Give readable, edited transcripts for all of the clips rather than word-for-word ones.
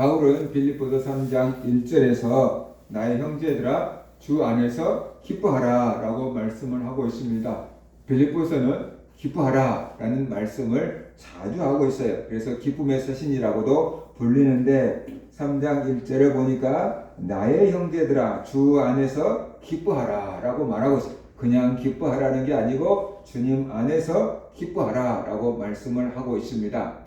바울은 빌립보서 3장 1절에서 나의 형제들아 주 안에서 기뻐하라 라고 말씀을 하고 있습니다. 빌립보서는 기뻐하라 라는 말씀을 자주 하고 있어요. 그래서 기쁨의 서신이라고도 불리는데 3장 1절에 보니까 나의 형제들아 주 안에서 기뻐하라 라고 말하고 있어요. 그냥 기뻐하라는 게 아니고 주님 안에서 기뻐하라 라고 말씀을 하고 있습니다.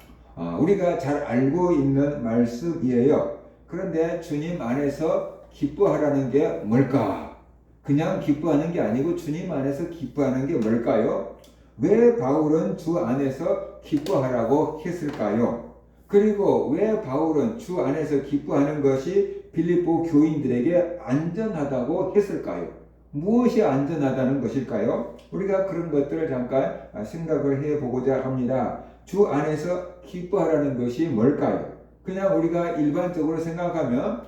우리가 잘 알고 있는 말씀이에요. 그런데 주님 안에서 기뻐하라는 게 뭘까? 그냥 기뻐하는 게 아니고 주님 안에서 기뻐하는 게 뭘까요? 왜 바울은 주 안에서 기뻐하라고 했을까요? 그리고 왜 바울은 주 안에서 기뻐하는 것이 빌립보 교인들에게 안전하다고 했을까요? 무엇이 안전하다는 것일까요? 우리가 그런 것들을 잠깐 생각을 해보고자 합니다. 주 안에서 기뻐하라는 것이 뭘까요? 그냥 우리가 일반적으로 생각하면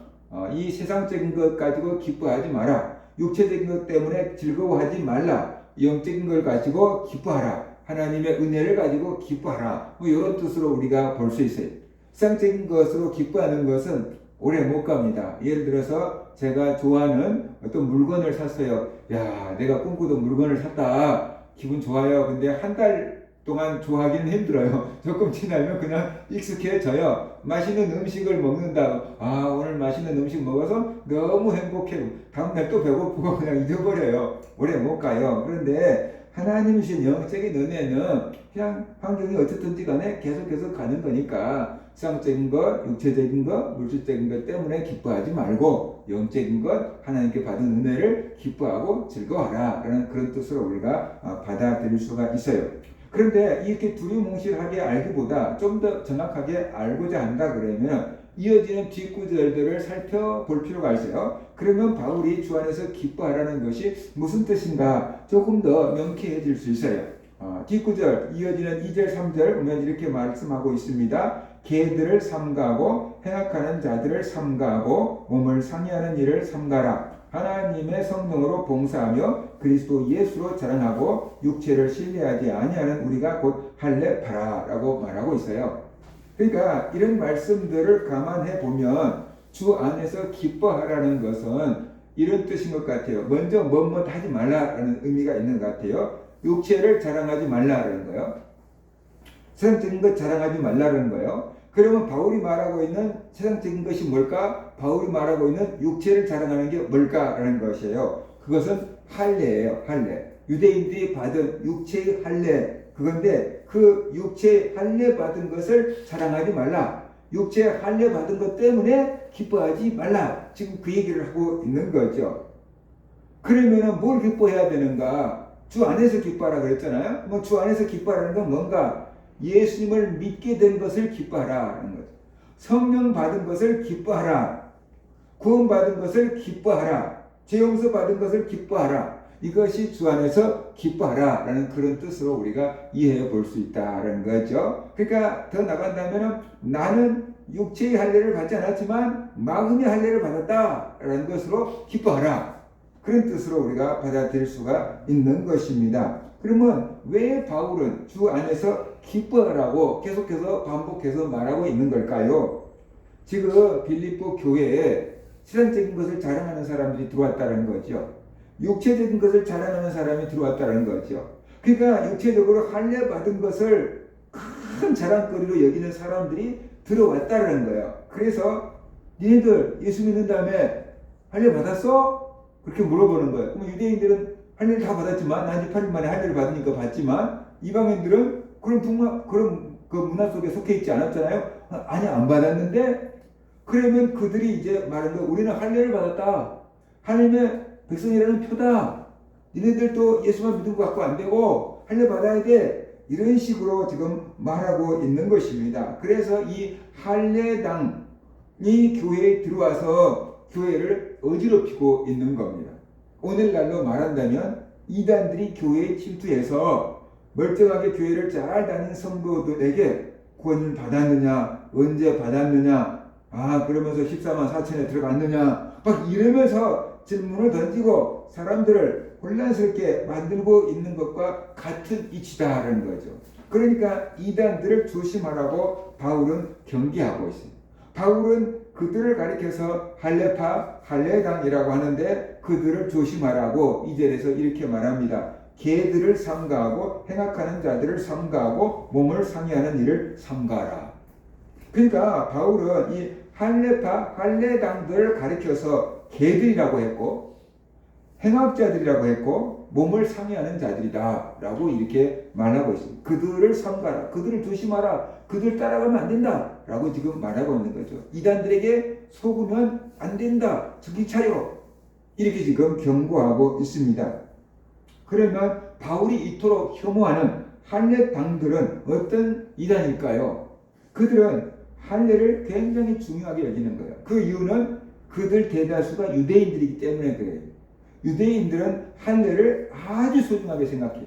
이 세상적인 것 가지고 기뻐하지 마라. 육체적인 것 때문에 즐거워하지 말라. 영적인 걸 가지고 기뻐하라. 하나님의 은혜를 가지고 기뻐하라. 이런 뜻으로 우리가 볼 수 있어요. 세상적인 것으로 기뻐하는 것은 오래 못 갑니다. 예를 들어서 제가 좋아하는 어떤 물건을 샀어요. 야, 내가 꿈꾸던 물건을 샀다. 기분 좋아요. 근데 한 달 동안 좋아하기는 힘들어요. 조금 지나면 그냥 익숙해져요. 맛있는 음식을 먹는다. 오늘 맛있는 음식 먹어서 너무 행복해. 다음날 또 배고프고 그냥 잊어버려요. 오래 못 가요. 그런데 하나님 주신 영적인 은혜는 그냥 환경이 어쨌든지 간에 계속해서 가는 거니까 세상적인 것, 육체적인 것, 물질적인 것 때문에 기뻐하지 말고 영적인 것, 하나님께 받은 은혜를 기뻐하고 즐거워하라 라는 그런 뜻으로 우리가 받아들일 수가 있어요. 그런데 이렇게 두리뭉실하게 알기보다 좀 더 정확하게 알고자 한다 그러면 이어지는 뒷구절들을 살펴볼 필요가 있어요. 그러면 바울이 주 안에서 기뻐하라는 것이 무슨 뜻인가 조금 더 명쾌해질 수 있어요. 뒷구절 이어지는 2절 3절 보면 이렇게 말씀하고 있습니다. 개들을 삼가하고 행악하는 자들을 삼가하고 몸을 상해하는 일을 삼가라. 하나님의 성령으로 봉사하며 그리스도 예수로 자랑하고 육체를 신뢰하지 아니하는 우리가 곧 할례파라 라고 말하고 있어요. 그러니까 이런 말씀들을 감안해 보면 주 안에서 기뻐하라는 것은 이런 뜻인 것 같아요. 먼저 뭐뭐 하지 말라라는 의미가 있는 것 같아요. 육체를 자랑하지 말라라는 거예요. 세상적인 것 자랑하지 말라는 거예요. 그러면 바울이 말하고 있는 세상적인 것이 뭘까? 바울이 말하고 있는 육체를 자랑하는 게 뭘까라는 것이에요. 그것은 할례예요. 할례. 유대인들이 받은 육체의 할례. 그건데 그 육체의 할례 받은 것을 자랑하지 말라. 육체의 할례 받은 것 때문에 기뻐하지 말라. 지금 그 얘기를 하고 있는 거죠. 그러면은 뭘 기뻐해야 되는가? 주 안에서 기뻐하라 그랬잖아요. 주 안에서 기뻐하라는 건 뭔가? 예수님을 믿게 된 것을 기뻐하라는 거죠. 성령 받은 것을 기뻐하라. 구원 받은 것을 기뻐하라. 죄 용서 받은 것을 기뻐하라. 이것이 주 안에서 기뻐하라라는 그런 뜻으로 우리가 이해해 볼 수 있다는 거죠. 그러니까 더 나간다면 나는 육체의 할례를 받지 않았지만 마음의 할례를 받았다라는 것으로 기뻐하라. 그런 뜻으로 우리가 받아들일 수가 있는 것입니다. 그러면 왜 바울은 주 안에서 기뻐하라고 계속해서 반복해서 말하고 있는 걸까요? 지금 빌립보 교회에 세상적인 것을 자랑하는 사람들이 들어왔다는 거죠. 육체적인 것을 자랑하는 사람이 들어왔다는 거죠. 그러니까 육체적으로 할례 받은 것을 큰 자랑거리로 여기는 사람들이 들어왔다는 거예요. 그래서 니네들 예수 믿는 다음에 할례 받았어? 그렇게 물어보는 거예요. 그럼 유대인들은 할례를 다 받았지만 난 8일 만에 할례를 받으니까 받지만 이방인들은 그런 그 문화 속에 속해 있지 않았잖아요. 아니 안 받았는데 그러면 그들이 이제 말하는 거 우리는 할례를 받았다. 하나님의 백성이라는 표다. 니네들도 예수만 믿은 것 갖고 안 되고 할례 받아야 돼. 이런 식으로 지금 말하고 있는 것입니다. 그래서 이 할례당이 교회에 들어와서 교회를 어지럽히고 있는 겁니다. 오늘날로 말한다면 이단들이 교회에 침투해서 멀쩡하게 교회를 잘 다니는 성도들에게 구원을 받았느냐, 언제 받았느냐, 그러면서 14만 4천에 들어갔느냐, 막 이러면서 질문을 던지고 사람들을 혼란스럽게 만들고 있는 것과 같은 이치다라는 거죠. 그러니까 이단들을 조심하라고 바울은 경계하고 있습니다. 바울은 그들을 가리켜서 할례파, 할례당이라고 하는데 그들을 조심하라고 2절에서 이렇게 말합니다. 개들을 삼가하고 행악하는 자들을 삼가하고 몸을 상해하는 일을 삼가하라. 그러니까 바울은 이 할례파, 할례당들을 가리켜서 개들이라고 했고 행악자들이라고 했고 몸을 상해하는 자들이다 라고 이렇게 말하고 있습니다. 그들을 삼가라, 그들을 조심하라, 그들 따라가면 안 된다 라고 지금 말하고 있는 거죠. 이단들에게 속으면 안 된다, 정신 차려, 이렇게 지금 경고하고 있습니다. 그러면 바울이 이토록 혐오하는 할례당들은 어떤 이단일까요? 그들은 할례를 굉장히 중요하게 여기는 거예요. 그 이유는 그들 대다수가 유대인들이기 때문에 그래요. 유대인들은 할례를 아주 소중하게 생각해요.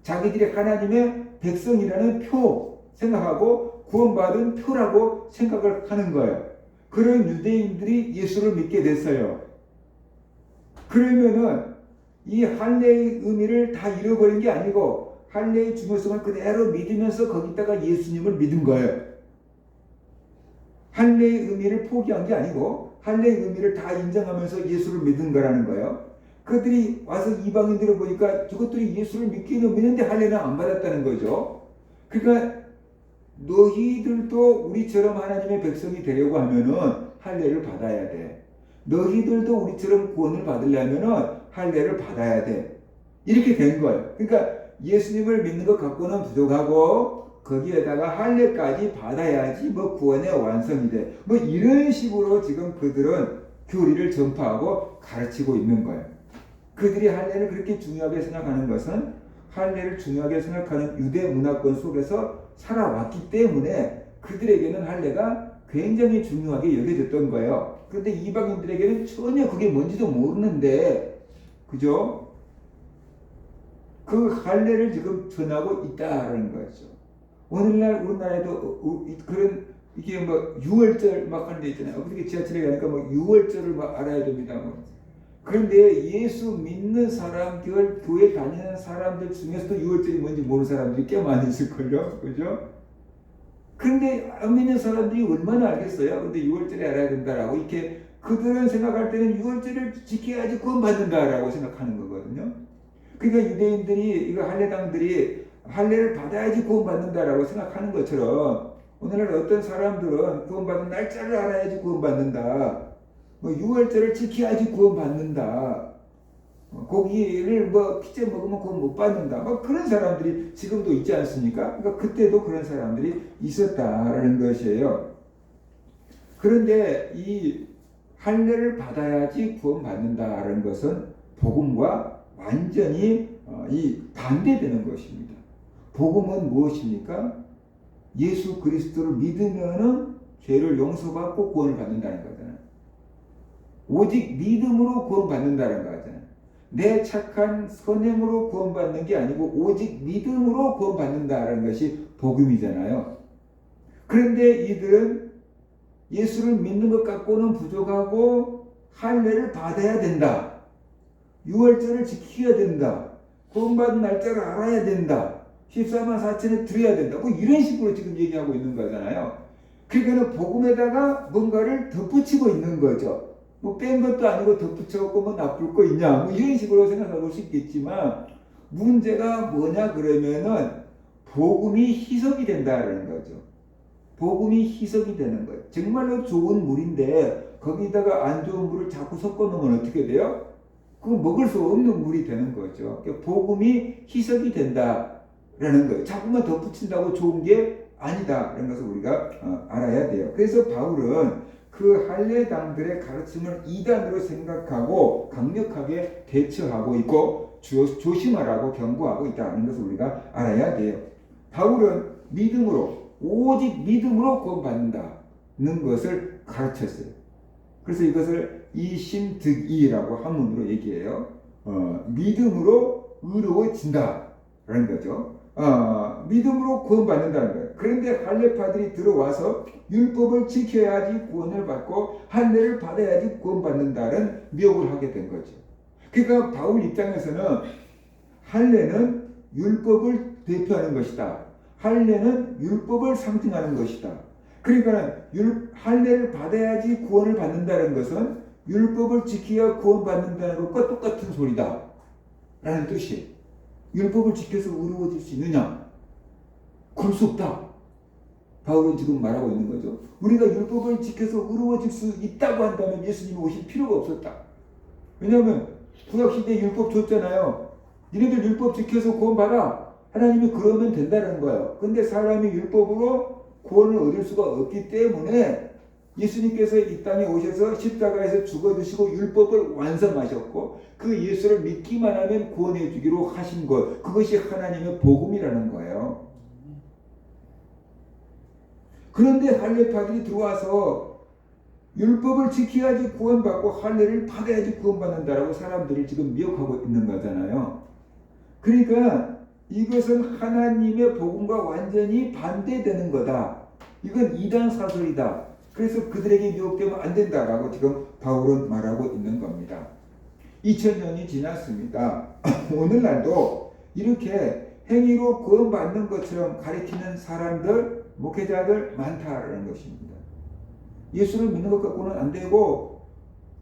자기들이 하나님의 백성이라는 표 생각하고 구원받은 표라고 생각을 하는 거예요. 그런 유대인들이 예수를 믿게 됐어요. 그러면은 이 할례의 의미를 다 잃어버린 게 아니고 할례의 중요성을 그대로 믿으면서 거기다가 예수님을 믿은 거예요. 할례의 의미를 포기한 게 아니고 할례의 의미를 다 인정하면서 예수를 믿은 거라는 거예요. 그들이 와서 이방인들을 보니까 저것들이 예수를 믿기는 믿는데 할례는 안 받았다는 거죠. 그러니까 너희들도 우리처럼 하나님의 백성이 되려고 하면은 할례를 받아야 돼. 너희들도 우리처럼 구원을 받으려면은 할례를 받아야 돼. 이렇게 된 거예요. 그러니까 예수님을 믿는 것 갖고는 부족하고 거기에다가 할례까지 받아야지 뭐 구원의 완성이 돼. 뭐 이런 식으로 지금 그들은 교리를 전파하고 가르치고 있는 거예요. 그들이 할례를 그렇게 중요하게 생각하는 것은 할례를 중요하게 생각하는 유대 문화권 속에서 살아왔기 때문에 그들에게는 할례가 굉장히 중요하게 여겨졌던 거예요. 그런데 이방인들에게는 전혀 그게 뭔지도 모르는데, 그죠? 그 할례를 지금 전하고 있다라는 거죠. 오늘날 우리나라에도 그런 이게 뭐 6월절 막 하는 데 있잖아요. 어떻게 지하철에 가니까 뭐 6월절을 막 알아야 됩니다. 뭐. 그런데 예수 믿는 사람들, 교회 다니는 사람들 중에서도 6월절이 뭔지 모르는 사람들이 꽤 많이 있을걸요. 그죠? 그런데 안 믿는 사람들이 얼마나 알겠어요? 근데 6월절에 알아야 된다라고 이렇게 그들은 생각할 때는 6월절을 지켜야지 구원받는다라고 생각하는 거거든요. 그러니까 유대인들이 이거 할례당들이 할례를 받아야지 구원받는다라고 생각하는 것처럼 오늘날 어떤 사람들은 구원받는 날짜를 알아야지 구원받는다. 뭐 6월절을 지켜야지 구원받는다. 고기를 뭐 피자 먹으면 구원 못 받는다. 뭐 그런 사람들이 지금도 있지 않습니까? 그러니까 그때도 그런 사람들이 있었다라는 것이에요. 그런데 이 할례를 받아야지 구원받는다라는 것은 복음과 완전히 이 반대되는 것입니다. 복음은 무엇입니까? 예수 그리스도를 믿으면은 죄를 용서받고 구원을 받는다는 거잖아요. 오직 믿음으로 구원받는다는 거잖아요. 내 착한 선행으로 구원받는 게 아니고 오직 믿음으로 구원받는다는 것이 복음이잖아요. 그런데 이들은 예수를 믿는 것 갖고는 부족하고 할례를 받아야 된다. 6월절을 지켜야 된다. 구원받은 날짜를 알아야 된다. 14만 4천에 드려야 된다. 뭐 이런 식으로 지금 얘기하고 있는 거잖아요. 그러니까 복음에다가 뭔가를 덧붙이고 있는 거죠. 뭐 뺀 것도 아니고 덧붙여갖고 뭐 나쁠 거 있냐. 뭐 이런 식으로 생각할 수 있겠지만 문제가 뭐냐 그러면은 복음이 희석이 된다는 거죠. 복음이 희석이 되는 거예요. 정말로 좋은 물인데 거기다가 안 좋은 물을 자꾸 섞어 놓으면 어떻게 돼요? 그거 먹을 수 없는 물이 되는 거죠. 그러니까 복음이 희석이 된다라는 거예요. 자꾸만 덧붙인다고 좋은 게 아니다라는 것을 우리가 알아야 돼요. 그래서 바울은 그 할례당들의 가르침을 이단으로 생각하고 강력하게 대처하고 있고 조심하라고 경고하고 있다는 것을 우리가 알아야 돼요. 바울은 믿음으로 오직 믿음으로 구원받는다는 것을 가르쳤어요. 그래서 이것을 이심득이라고 한문으로 얘기해요. 믿음으로 의로워진다라는 거죠. 믿음으로 구원받는다는 거예요. 그런데 할례파들이 들어와서 율법을 지켜야지 구원을 받고 할례를 받아야지 구원받는다는 미혹을 하게 된 거죠. 그러니까 바울 입장에서는 할례는 율법을 대표하는 것이다. 할례는 율법을 상징하는 것이다. 그러니까 할례를 받아야지 구원을 받는다는 것은 율법을 지켜야 구원받는다는 것과 똑같은 소리다 라는 뜻이에요. 율법을 지켜서 의로워질 수 있느냐? 그럴 수 없다. 바울은 지금 말하고 있는 거죠. 우리가 율법을 지켜서 의로워질 수 있다고 한다면 예수님이 오실 필요가 없었다. 왜냐하면 구약시대에 율법 줬잖아요. 니네들 율법 지켜서 구원받아. 하나님이 그러면 된다는 거예요. 근데 사람이 율법으로 구원을 얻을 수가 없기 때문에 예수님께서 이 땅에 오셔서 십자가에서 죽어주시고 율법을 완성하셨고 그 예수를 믿기만 하면 구원해 주기로 하신 것, 그것이 하나님의 복음이라는 거예요. 그런데 할례파들이 들어와서 율법을 지켜야지 구원받고 할례를 받아야지 구원받는다라고 사람들이 지금 미혹하고 있는 거잖아요. 그러니까 이것은 하나님의 복음과 완전히 반대되는 거다. 이건 이단 사설이다. 그래서 그들에게 미혹되면 안 된다라고 지금 바울은 말하고 있는 겁니다. 2000년이 지났습니다. 오늘날도 이렇게 행위로 구원받는 것처럼 가리키는 사람들, 목회자들 많다라는 것입니다. 예수를 믿는 것 갖고는 안 되고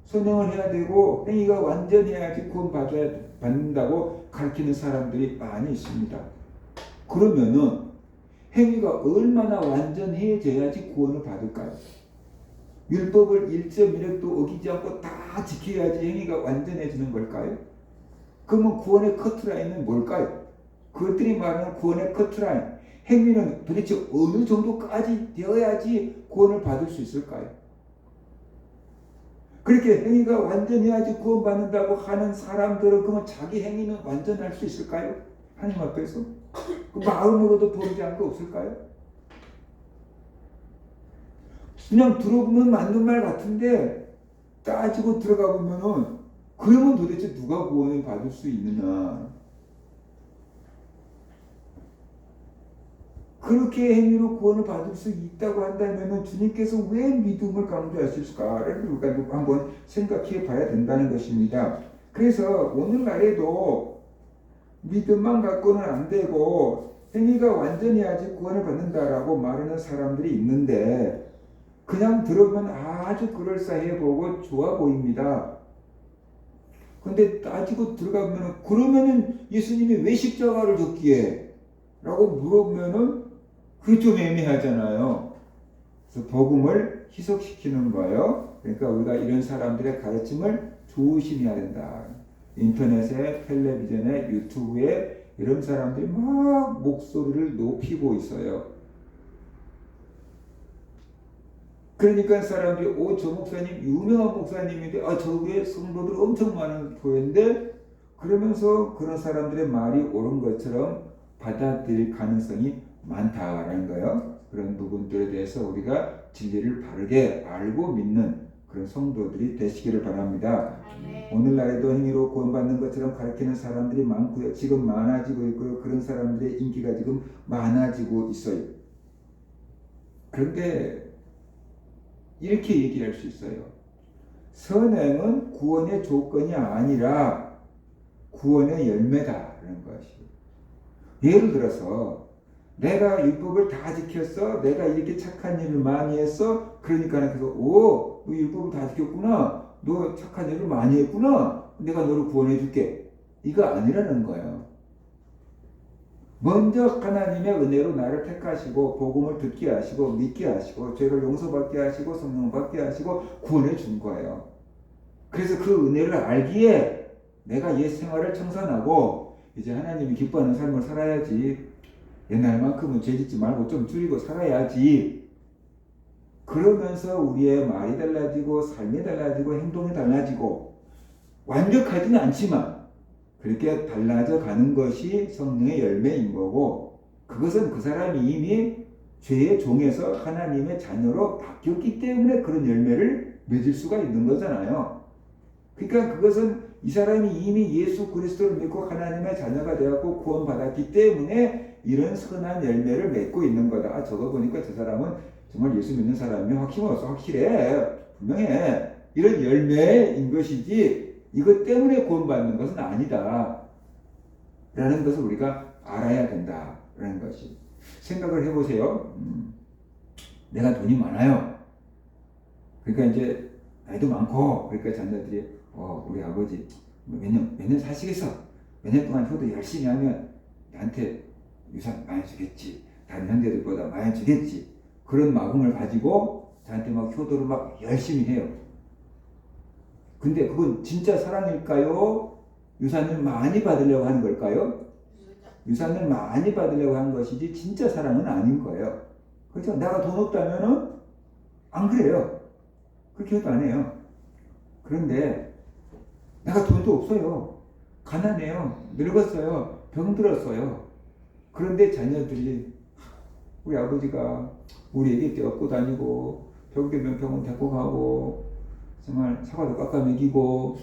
선행을 해야 되고 행위가 완전해야지 구원받는다고 가르치는 사람들이 많이 있습니다. 그러면은 행위가 얼마나 완전해져야지 구원을 받을까요? 율법을 1.1획도 어기지 않고 다 지켜야지 행위가 완전해지는 걸까요? 그러면 구원의 커트라인은 뭘까요? 그것들이 말하는 구원의 커트라인, 행위는 도대체 어느 정도까지 되어야지 구원을 받을 수 있을까요? 그렇게 행위가 완전해야지 구원받는다고 하는 사람들은 그러면 자기 행위는 완전할 수 있을까요? 하나님 앞에서? 그 마음으로도 보이지 않고 없을까요? 그냥 들어보면 맞는 말 같은데 따지고 들어가 보면은 그러면 도대체 누가 구원을 받을 수 있느냐? 그렇게 행위로 구원을 받을 수 있다고 한다면 주님께서 왜 믿음을 강조하실까를 우리가 한번 생각해 봐야 된다는 것입니다. 그래서 오늘날에도 믿음만 갖고는 안 되고 행위가 완전해야지 구원을 받는다라고 말하는 사람들이 있는데 그냥 들으면 아주 그럴싸해 보고 좋아 보입니다. 근데 따지고 들어가면 그러면은 예수님이 왜 십자가를 졌기에? 라고 물어보면은 그게 좀 애매하잖아요. 그래서 복음을 희석시키는 거예요. 그러니까 우리가 이런 사람들의 가르침을 조심해야 된다. 인터넷에, 텔레비전에, 유튜브에 이런 사람들이 막 목소리를 높이고 있어요. 그러니까 사람들이 저 목사님 유명한 목사님인데 저기에 성도들 엄청 많은 교회인데 그러면서 그런 사람들의 말이 옳은 것처럼 받아들일 가능성이 많다라는 거예요. 그런 부분들에 대해서 우리가 진리를 바르게 알고 믿는 그런 성도들이 되시기를 바랍니다. 오늘날에도 행위로 구원받는 것처럼 가르치는 사람들이 많고요. 지금 많아지고 있고요. 그런 사람들의 인기가 지금 많아지고 있어요. 그런데 이렇게 얘기할 수 있어요. 선행은 구원의 조건이 아니라 구원의 열매다라는 것이에요. 예를 들어서 내가 율법을 다 지켰어. 내가 이렇게 착한 일을 많이 했어. 그러니까 그래서 너 율법을 다 지켰구나. 너 착한 일을 많이 했구나. 내가 너를 구원해 줄게. 이거 아니라는 거예요. 먼저 하나님의 은혜로 나를 택하시고 복음을 듣게 하시고 믿게 하시고 죄를 용서받게 하시고 성령 받게 하시고 구원해 준 거예요. 그래서 그 은혜를 알기에 내가 옛 생활을 청산하고 이제 하나님이 기뻐하는 삶을 살아야지. 옛날만큼은 죄 짓지 말고 좀 줄이고 살아야지. 그러면서 우리의 말이 달라지고 삶이 달라지고 행동이 달라지고 완벽하지는 않지만 그렇게 달라져 가는 것이 성령의 열매인 거고 그것은 그 사람이 이미 죄의 종에서 하나님의 자녀로 바뀌었기 때문에 그런 열매를 맺을 수가 있는 거잖아요. 그러니까 그것은 이 사람이 이미 예수 그리스도를 믿고 하나님의 자녀가 되었고 구원받았기 때문에 이런 선한 열매를 맺고 있는 거다. 저거 보니까 저 사람은 정말 예수 믿는 사람이 확실해. 분명해. 이런 열매인 것이지 이것 때문에 구원받는 것은 아니다. 라는 것을 우리가 알아야 된다. 라는 것이. 생각을 해보세요. 내가 돈이 많아요. 그러니까 이제 나이도 많고, 그러니까 자녀들이 우리 아버지 몇 년 사시겠어. 몇 년 동안 효도 열심히 하면 나한테 유산 많이 주겠지. 다른 형제들보다 많이 주겠지. 그런 마음을 가지고 저한테 막 효도를 막 열심히 해요. 근데 그건 진짜 사랑일까요? 유산을 많이 받으려고 하는 걸까요? 유산을 많이 받으려고 하는 것이지 진짜 사랑은 아닌 거예요. 그렇죠? 내가 돈 없다면은 안 그래요. 그렇게 해도 안 해요. 그런데 내가 돈도 없어요. 가난해요. 늙었어요. 병들었어요. 그런데 자녀들이 우리 아버지가 우리에게 떼어고 다니고 병들면 병원 데리고 가고 정말 사과도 깎아 먹이고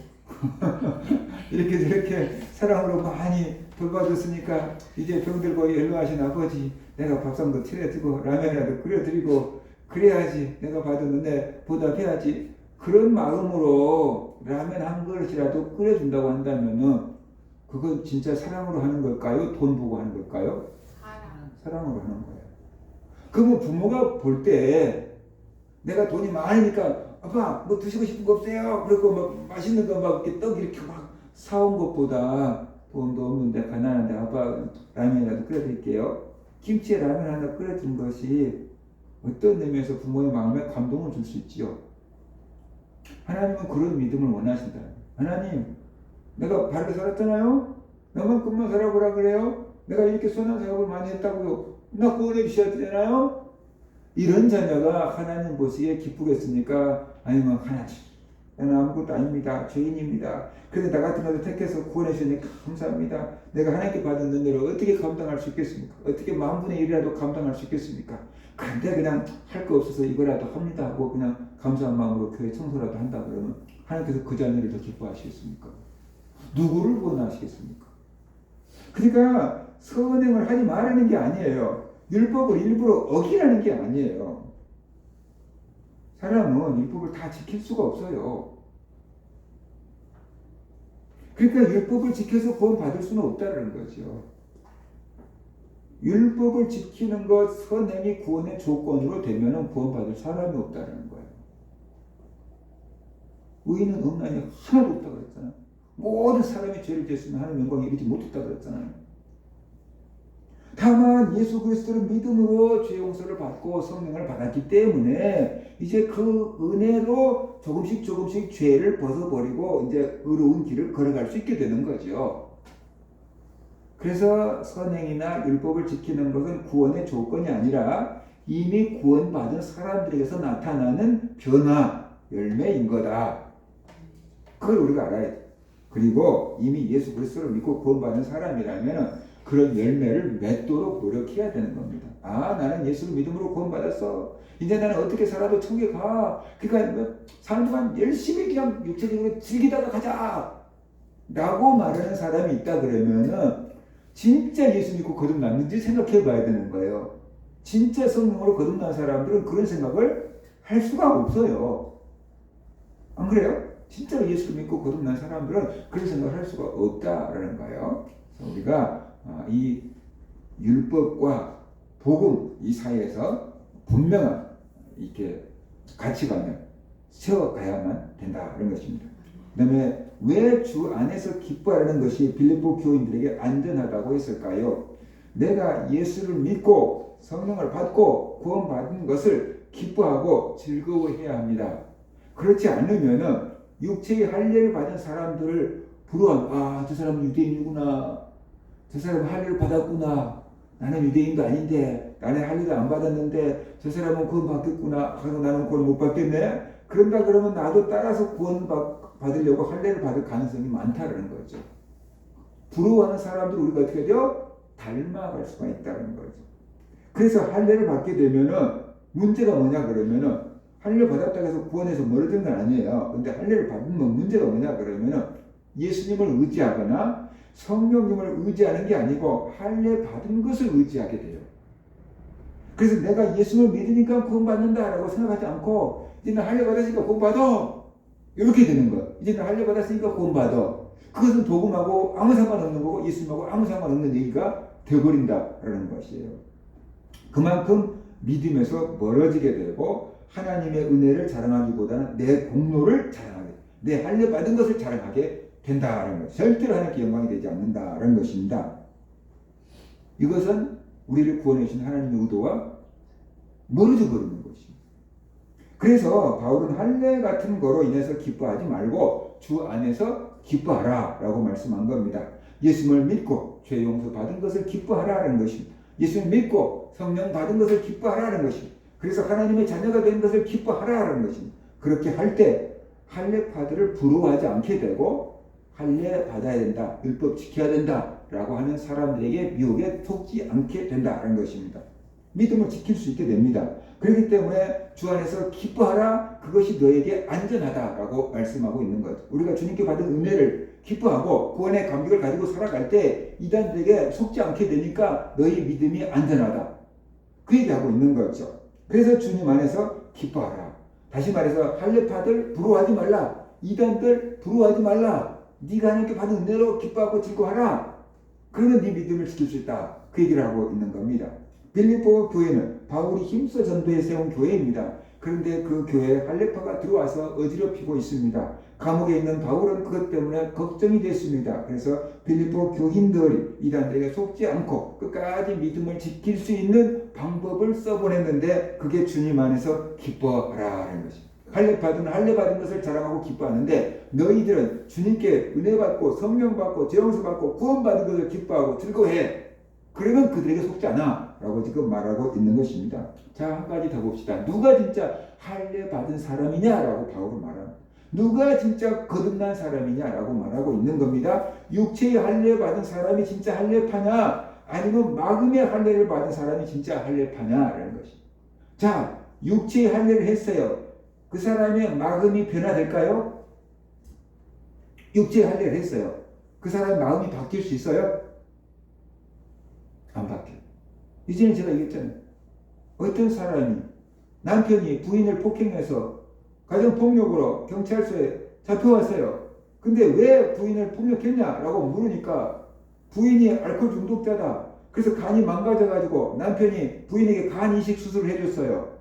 이렇게 저렇게 사랑으로 많이 돌봐줬으니까 이제 병들고 연로하신 아버지 내가 밥상도 차려주고 라면이라도 끓여드리고 그래야지 내가 받은 은혜 보답해야지. 그런 마음으로 라면 한 그릇이라도 끓여준다고 한다면은 그건 진짜 사랑으로 하는 걸까요? 돈 보고 하는 걸까요? 사랑으로 하는 거예요. 그러면 부모가 볼 때 내가 돈이 많으니까 아빠 뭐 드시고 싶은 거 없어요? 그리고 막 맛있는 거 막 이렇게 떡 이렇게 막 사온 것보다 돈도 없는데 가난한데 아빠 라면이라도 끓여드릴게요. 김치에 라면 하나 끓여준 것이 어떤 의미에서 부모의 마음에 감동을 줄 수 있지요. 하나님은 그런 믿음을 원하신다. 하나님 내가 바르게 살았잖아요. 너만큼만 살아보라 그래요. 내가 이렇게 선한 사역을 많이 했다고요. 나 구원해 주셔야 되잖아요. 이런 자녀가 하나님 보시기에 기쁘겠습니까? 아니면 하나님 나는 아무것도 아닙니다. 죄인입니다. 그런데 나 같은 것을 택해서 구원해 주시니까 감사합니다. 내가 하나님께 받은 은혜를 어떻게 감당할 수 있겠습니까? 어떻게 10,000분의 1이라도 감당할 수 있겠습니까? 그런데 그냥 할 거 없어서 이거라도 합니다 하고 그냥 감사한 마음으로 교회 청소라도 한다 그러면 하나님께서 그 자녀를 더 기뻐하시겠습니까? 누구를 원하시겠습니까? 그러니까 선행을 하지 말라는 게 아니에요. 율법을 일부러 어기라는 게 아니에요. 사람은 율법을 다 지킬 수가 없어요. 그러니까 율법을 지켜서 구원 받을 수는 없다는 거죠. 율법을 지키는 것, 선행이 구원의 조건으로 되면 구원 받을 사람이 없다는 거예요. 의인은 없나니 하나도 없다고 그랬잖아요. 모든 사람이 죄를 지었으면 하나님 영광에 이르지 못했다고 그랬잖아요. 다만 예수 그리스도를 믿음으로 죄 용서를 받고 성령을 받았기 때문에 이제 그 은혜로 조금씩 죄를 벗어버리고 이제 의로운 길을 걸어갈 수 있게 되는 거죠. 그래서 선행이나 율법을 지키는 것은 구원의 조건이 아니라 이미 구원받은 사람들에게서 나타나는 변화, 열매인 거다. 그걸 우리가 알아야 돼. 그리고 이미 예수 그리스도를 믿고 구원받은 사람이라면 그런 열매를 맺도록 노력해야 되는 겁니다. 아, 나는 예수를 믿음으로 구원받았어. 이제 나는 어떻게 살아도 천국에 가. 그러니까 사는 동안 열심히 그냥 육체적으로 즐기다가 가자 라고 말하는 사람이 있다 그러면은 진짜 예수 믿고 거듭났는지 생각해 봐야 되는 거예요. 진짜 성령으로 거듭난 사람들은 그런 생각을 할 수가 없어요. 안 그래요? 진짜로 예수를 믿고 거듭난 사람들은 그런 생각을 할 수가 없다라는 거예요. 그래서 우리가 이 율법과 복음 이 사이에서 분명한 이렇게 가치관을 세워가야만 된다 그런 것입니다. 그다음에 왜 주 안에서 기뻐하는 것이 빌립보 교인들에게 안전하다고 했을까요? 내가 예수를 믿고 성령을 받고 구원받은 것을 기뻐하고 즐거워해야 합니다. 그렇지 않으면은 육체의 할례를 받은 사람들을 부러워하면 저 사람은 유대인이구나. 저 사람은 할례를 받았구나. 나는 유대인도 아닌데 나는 할례도 안 받았는데 저 사람은 구원 받겠구나. 하고 나는 구원 못 받겠네. 그런다 그러면 나도 따라서 구원 받으려고 할례를 받을 가능성이 많다는 거죠. 부러워하는 사람들 우리가 어떻게 돼요? 닮아갈 수가 있다는 거죠. 그래서 할례를 받게 되면은 문제가 뭐냐 그러면은 할례 받았다고 해서 구원에서 멀어진 건 아니에요. 근데 할례를 받으면 문제가 뭐냐 그러면은 예수님을 의지하거나 성령님을 의지하는 게 아니고 할례 받은 것을 의지하게 돼요. 그래서 내가 예수를 믿으니까 구원받는다라고 생각하지 않고 이제는 할례 받았으니까 구원받아 이렇게 되는 거예요. 이제는 할례 받았으니까 구원받아. 그것은 복음하고 아무 상관없는 거고 예수님하고 아무 상관없는 얘기가 되어버린다라는 것이에요. 그만큼 믿음에서 멀어지게 되고 하나님의 은혜를 자랑하기보다는 내 공로를 자랑하게, 내 할례 받은 것을 자랑하게 된다는 것. 절대로 하나님께 영광이 되지 않는다는 것입니다. 이것은 우리를 구원해 주신 하나님의 의도와 멀어져 버리는 것입니다. 그래서 바울은 할례 같은 거로 인해서 기뻐하지 말고 주 안에서 기뻐하라 라고 말씀한 겁니다. 예수님을 믿고 죄 용서 받은 것을 기뻐하라는 것입니다. 예수님을 믿고 성령 받은 것을 기뻐하라는 것입니다. 그래서 하나님의 자녀가 된 것을 기뻐하라는 것입니다. 그렇게 할 때 할례파들을 부러워하지 않게 되고 할례 받아야 된다, 율법 지켜야 된다 라고 하는 사람들에게 미혹에 속지 않게 된다는 것입니다. 믿음을 지킬 수 있게 됩니다. 그렇기 때문에 주 안에서 기뻐하라, 그것이 너에게 안전하다라고 말씀하고 있는 거죠. 우리가 주님께 받은 은혜를 기뻐하고 구원의 감격을 가지고 살아갈 때 이단들에게 속지 않게 되니까 너희 믿음이 안전하다, 그 얘기하고 있는 거죠. 그래서 주님 안에서 기뻐하라. 다시 말해서 할례파들 부러워하지 말라, 이단들 부러워하지 말라, 네가 하나님께 받은 은혜로 기뻐하고 즐거워하라. 그러면 네 믿음을 지킬 수 있다, 그 얘기를 하고 있는 겁니다. 빌립보 교회는 바울이 힘써 전도해 세운 교회입니다. 그런데 그 교회에 할례파가 들어와서 어지럽히고 있습니다. 감옥에 있는 바울은 그것 때문에 걱정이 됐습니다. 그래서 빌립보 교인들이 이단들에게 속지 않고 끝까지 믿음을 지킬 수 있는 방법을 써보냈는데 그게 주님 안에서 기뻐하라는 것입니다. 할례받은 할례 받은 것을 자랑하고 기뻐하는데 너희들은 주님께 은혜 받고 성령 받고 죄 용서 받고 구원 받은 것을 기뻐하고 즐거워해. 그러면 그들에게 속지 않아 라고 지금 말하고 있는 것입니다. 자, 한 가지 더 봅시다. 누가 진짜 할례 받은 사람이냐라고 바울은 말합니다. 누가 진짜 거듭난 사람이냐라고 말하고 있는 겁니다. 육체의 할례 받은 사람이 진짜 할례파냐, 아니면 마음의 할례를 받은 사람이 진짜 할례파냐라는 것입니다. 자, 육체의 할례를 했어요. 그 사람의 마음이 변화될까요? 육체의 할례를 했어요. 그 사람의 마음이 바뀔 수 있어요? 안 바뀌어요. 이제는 제가 얘기했잖아요. 어떤 사람이 남편이 부인을 폭행해서 가정폭력으로 경찰서에 잡혀왔어요. 근데 왜 부인을 폭력했냐라고 물으니까 부인이 알코올 중독자다. 그래서 간이 망가져가지고 남편이 부인에게 간 이식 수술을 해줬어요.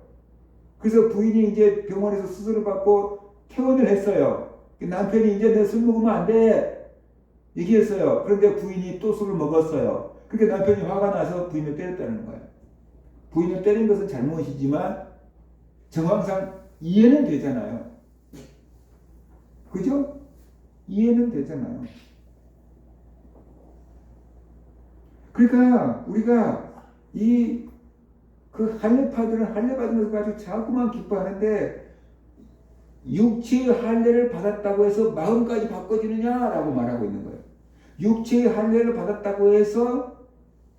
그래서 부인이 이제 병원에서 수술을 받고 퇴원을 했어요. 남편이 이제 내 술 먹으면 안 돼 얘기했어요. 그런데 부인이 또 술을 먹었어요. 그러니까 남편이 화가 나서 부인을 때렸다는 거예요. 부인을 때린 것은 잘못이지만 정황상 이해는 되잖아요. 그죠? 이해는 되잖아요. 그러니까 우리가 그 할례파들은 할례 받은 것을 가지고 자꾸만 기뻐하는데 육체의 할례를 받았다고 해서 마음까지 바꿔지느냐라고 말하고 있는 거예요. 육체의 할례를 받았다고 해서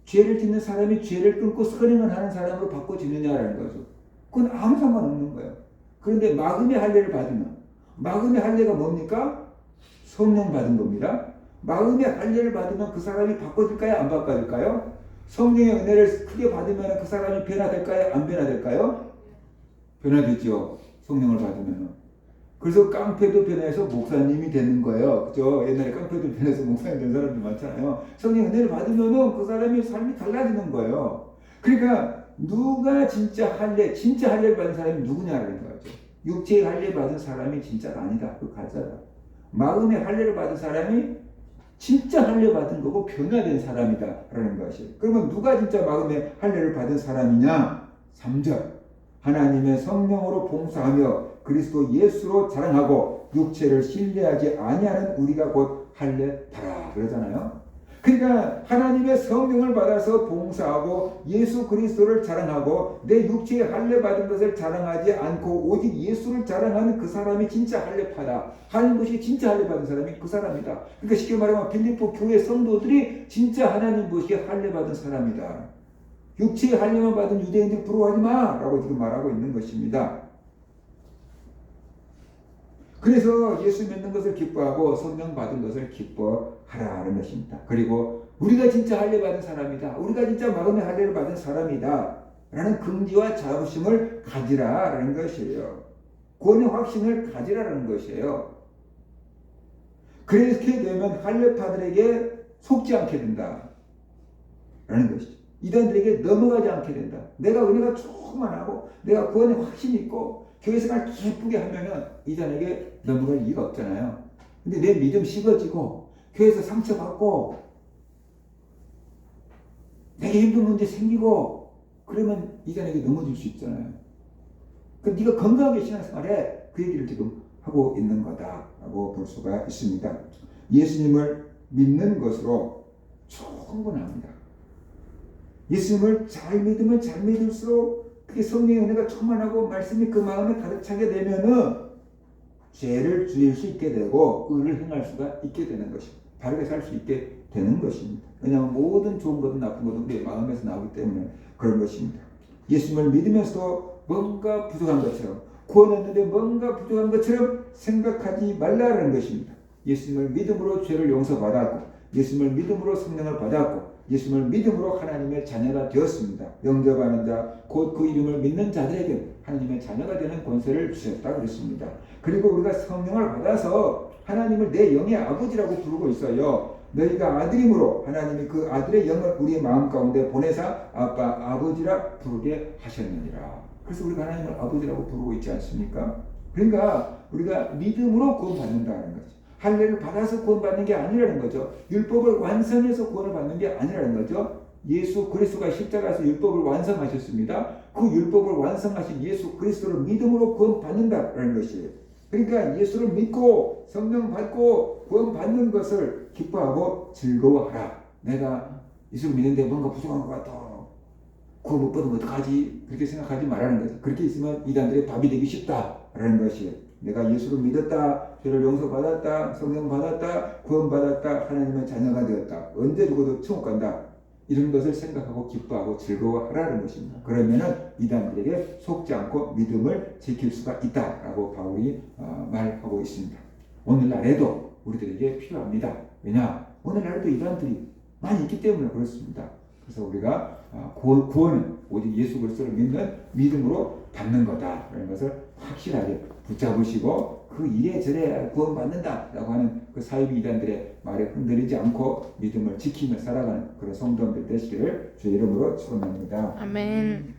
죄를 짓는 사람이 죄를 끊고 선행을 하는 사람으로 바꿔지느냐라는 거죠. 그건 아무 상관없는 거예요. 그런데 마음의 할례를 받으면, 마음의 할례가 뭡니까? 성령 받은 겁니다. 마음의 할례를 받으면 그 사람이 바꿔질까요? 안 바꿔질까요? 성령의 은혜를 크게 받으면 그 사람이 변화될까요? 안 변화될까요? 변화되죠. 성령을 받으면. 그래서 깡패도 변해서 목사님이 되는 거예요. 그죠? 옛날에 깡패도 변해서 목사님 된 사람들 많잖아요. 성령 은혜를 받으면 그 사람의 삶이 달라지는 거예요. 그러니까 누가 진짜 할례를 받은 사람이 누구냐라는 거죠. 육체의 할례 받은 사람이 진짜가 아니다. 그 가짜다. 마음의 할례를 받은 사람이 진짜 할례 받은 거고 변화된 사람이다라는 것이에요. 그러면 누가 진짜 마음의 할례를 받은 사람이냐? 3절. 하나님의 성령으로 봉사하며 그리스도 예수로 자랑하고 육체를 신뢰하지 아니하는 우리가 곧 할례파라 그러잖아요. 그러니까 하나님의 성령을 받아서 봉사하고 예수 그리스도를 자랑하고 내 육체의 할례 받은 것을 자랑하지 않고 오직 예수를 자랑하는 그 사람이 진짜 할례파다 하는 것이 진짜 할례 받은 사람이 그 사람이다. 그러니까 쉽게 말하면 빌립보 교회 성도들이 진짜 하나님 보시기에 할례 받은 사람이다. 육체의 할례만 받은 유대인들 부러워하지 마 라고 지금 말하고 있는 것입니다. 그래서 예수 믿는 것을 기뻐하고 성령 받은 것을 기뻐하라는 것입니다. 그리고 우리가 진짜 할례 받은 사람이다. 우리가 진짜 마음의 할례를 받은 사람이다. 라는 긍지와 자부심을 가지라라는 것이에요. 구원의 확신을 가지라라는 것이에요. 그렇게 되면 할례파들에게 속지 않게 된다. 라는 것이죠. 이단들에게 넘어가지 않게 된다. 내가 은혜가 충만하고 내가 구원에 확신이 있고 교회 생활 기쁘게 하면은 이단에게 넘어갈 이유가 없잖아요. 근데 내 믿음 식어지고 교회에서 상처받고 내게 힘든 문제 생기고 그러면 이단에게 넘어질 수 있잖아요. 그 네가 건강하게 신앙생활해 그 얘기를 지금 하고 있는 거다라고 볼 수가 있습니다. 예수님을 믿는 것으로 충분합니다. 예수님을 잘 믿으면 잘 믿을수록 그게 성령의 은혜가 충만하고 말씀이 그 마음에 가득 차게 되면은 죄를 줄일 수 있게 되고 의를 행할 수가 있게 되는 것입니다. 바르게 살 수 있게 되는 것입니다. 왜냐하면 모든 좋은 것도 나쁜 것도 우리의 마음에서 나오기 때문에 그런 것입니다. 예수님을 믿으면서도 뭔가 부족한 것처럼 구원했는데 뭔가 부족한 것처럼 생각하지 말라는 것입니다. 예수님을 믿음으로 죄를 용서받았고 예수님을 믿음으로 성령을 받았고 예수님을 믿음으로 하나님의 자녀가 되었습니다. 영접하는 자, 곧 그 이름을 믿는 자들에게 하나님의 자녀가 되는 권세를 주셨다 그랬습니다. 그리고 우리가 성령을 받아서 하나님을 내 영의 아버지라고 부르고 있어요. 너희가 아들임으로 하나님이 그 아들의 영을 우리의 마음 가운데 보내사 아빠, 아버지라 부르게 하셨느니라. 그래서 우리가 하나님을 아버지라고 부르고 있지 않습니까? 그러니까 우리가 믿음으로 구원받는다는 거죠. 할례를 받아서 구원받는 게 아니라는 거죠. 율법을 완성해서 구원을 받는 게 아니라는 거죠. 예수 그리스도가 십자가에서 율법을 완성하셨습니다. 그 율법을 완성하신 예수 그리스도를 믿음으로 구원받는다라는 것이에요. 그러니까 예수를 믿고 성령 받고 구원받는 것을 기뻐하고 즐거워하라. 내가 예수를 믿는데 뭔가 부족한 것 같아. 구원 못 받으면 어떡하지? 그렇게 생각하지 말라는 거죠. 그렇게 있으면 이단들의 밥이 되기 쉽다라는 것이에요. 내가 예수를 믿었다, 죄를 용서받았다, 성령 받았다, 구원받았다, 하나님의 자녀가 되었다. 언제 죽어도 천국 간다. 이런 것을 생각하고 기뻐하고 즐거워하라는 것입니다. 그러면은 이단들에게 속지 않고 믿음을 지킬 수가 있다라고 바울이 말하고 있습니다. 오늘날에도 우리들에게 필요합니다. 왜냐? 오늘날에도 이단들이 많이 있기 때문에 그렇습니다. 그래서 우리가 구원은 오직 예수 그리스도를 믿는 믿음으로 받는 거다라는 것을 확실하게 붙잡으시고 그 이래저래 구원받는다라고 하는 그 사이비 이단들의 말에 흔들리지 않고 믿음을 지키며 살아가는 그런 성도들 되시기를 주의 이름으로 축원합니다. 아멘.